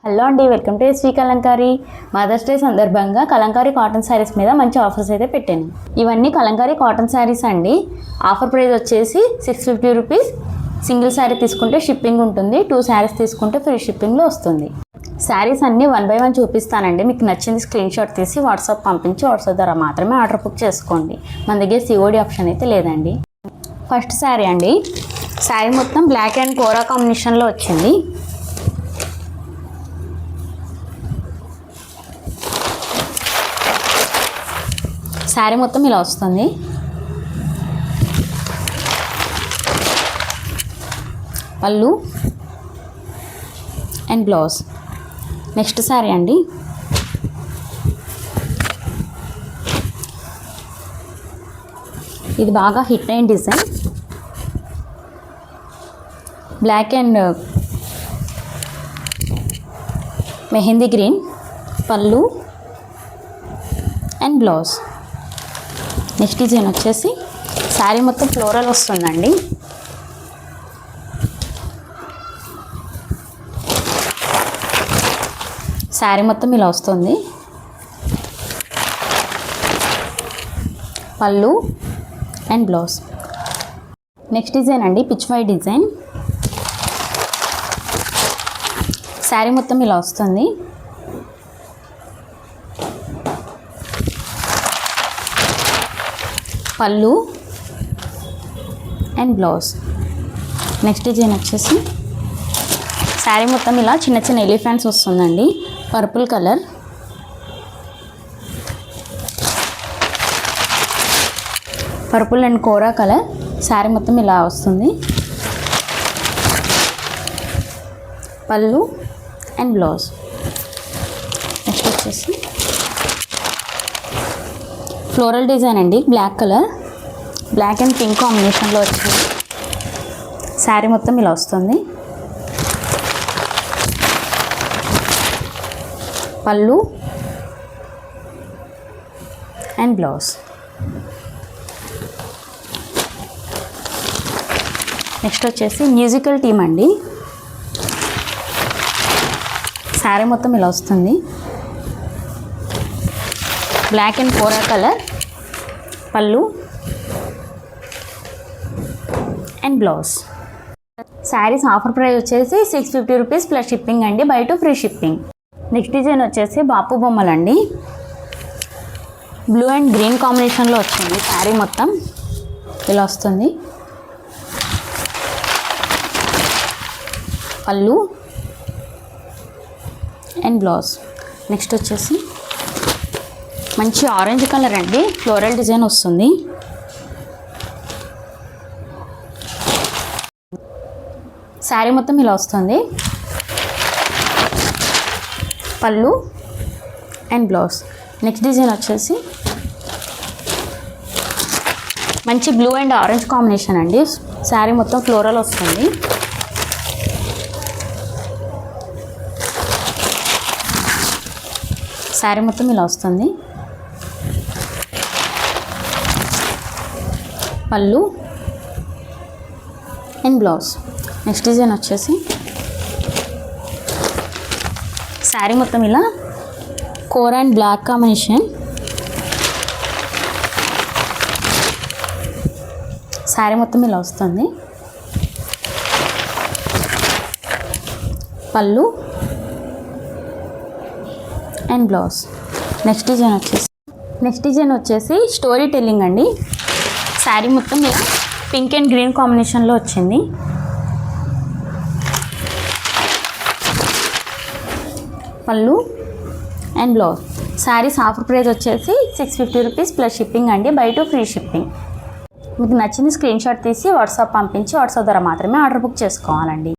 Hello అండి, welcome to Shri Kalamkari. Mother's day సందర్భంగా Kalamkari cotton saris మీద మంచి ఆఫర్స్ అయితే పెట్టాను. ఇవన్నీ కలంకారీ కాటన్ శారీస్ అండి. ఆఫర్ ప్రైస్ వచ్చేసి 650 రూపీస్. సింగిల్ శారీ తీసుకుంటే షిప్పింగ్ ఉంటుంది, 2 శారీస్ తీసుకుంటే ఫ్రీ షిప్పింగ్లో వస్తుంది. శారీస్ అన్నీ 1 by 1 చూపిస్తానండి. మీకు నచ్చింది స్క్రీన్ షాట్ తీసి వాట్సాప్ పంపించి వాట్సాప్ ద్వారా మాత్రమే ఆర్డర్ బుక్ చేసుకోండి. మన దగ్గర సిఓడి ఆప్షన్ అయితే లేదండి. ఫస్ట్ శారీ అండి. శారీ మొత్తం బ్లాక్ అండ్ కోరా కాంబినేషన్లో వచ్చింది. శారీ మొత్తం ఇలా వస్తుంది. పళ్ళు అండ్ బ్లౌజ్. నెక్స్ట్ శారీ అండి. ఇది బాగా హిట్ అయిన design. Black and mehndi green. పళ్ళు అండ్ బ్లౌజ్. నెక్స్ట్ డిజైన్ వచ్చేసి శారీ మొత్తం ఫ్లోరల్ వస్తుందండి. శారీ మొత్తం ఇలా వస్తుంది. పళ్ళు అండ్ బ్లౌజ్. నెక్స్ట్ డిజైన్ అండి, పిచ్ వైట్ డిజైన్. శారీ మొత్తం ఇలా వస్తుంది. పళ్ళు అండ్ బ్లౌజ్. నెక్స్ట్ డిజైన్ వచ్చేసి శారీ మొత్తం ఇలా చిన్న చిన్న ఎలిఫెంట్స్ వస్తుందండి. Purple colour. Purple and kora colour. Sari మొత్తం ఇలా వస్తుంది. పళ్ళు అండ్ బ్లౌజ్. నెక్స్ట్ వచ్చేసి ఫ్లోరల్ డిజైన్ అండి. Black colour, black and pink కాంబినేషన్లో వచ్చింది. శారీ మొత్తం ఇలా వస్తుంది. పళ్ళు అండ్ బ్లౌజ్. నెక్స్ట్ వచ్చేసి మ్యూజికల్ టీమ్ అండి. శారీ మొత్తం ఇలా వస్తుంది. Black and kora colour. పళ్ళు and blouse. Saris offer price వచ్చేసి 650 రూపీస్ ప్లస్ షిప్పింగ్ అండి. Buy 2 free shipping. Next design వచ్చేసి బాపు బొమ్మలు అండి. బ్లూ అండ్ గ్రీన్ కాంబినేషన్లో వచ్చింది. శారీ మొత్తం ఇలా వస్తుంది. పళ్ళు అండ్ బ్లౌజ్. నెక్స్ట్ వచ్చేసి మంచి ఆరెంజ్ కలర్ అండి. ఫ్లోరల్ డిజైన్ వస్తుంది. శారీ మొత్తం ఇలా వస్తుంది. పళ్ళు అండ్ బ్లౌజ్. నెక్స్ట్ డిజైన్ వచ్చేసి మంచి బ్లూ అండ్ ఆరెంజ్ కాంబినేషన్ అండి. శారీ మొత్తం ఫ్లోరల్ వస్తుంది. శారీ మొత్తం ఇలా వస్తుంది. పళ్ళు అండ్ బ్లౌజ్. నెక్స్ట్ డిజైన్ వచ్చేసి శారీ మొత్తం ఇలా core and black combination. Sari మొత్తం ఇలా వస్తుంది. పళ్ళు అండ్ బ్లౌజ్. నెక్స్ట్ డిజైన్ వచ్చేసి స్టోరీ టెల్లింగ్ అండి. శారీ మొత్తం ఇలా పింక్ అండ్ గ్రీన్ కాంబినేషన్లో వచ్చింది. పళ్ళు and blouse. Saris offer price వచ్చేసి 650 రూపీస్ ప్లస్ షిప్పింగ్ అండి. Buy 2 free shipping. మీకు నచ్చింది స్క్రీన్ షాట్ తీసి వాట్సాప్ పంపించి వాట్సాప్ ద్వారా మాత్రమే ఆర్డర్ బుక్ చేసుకోవాలండి.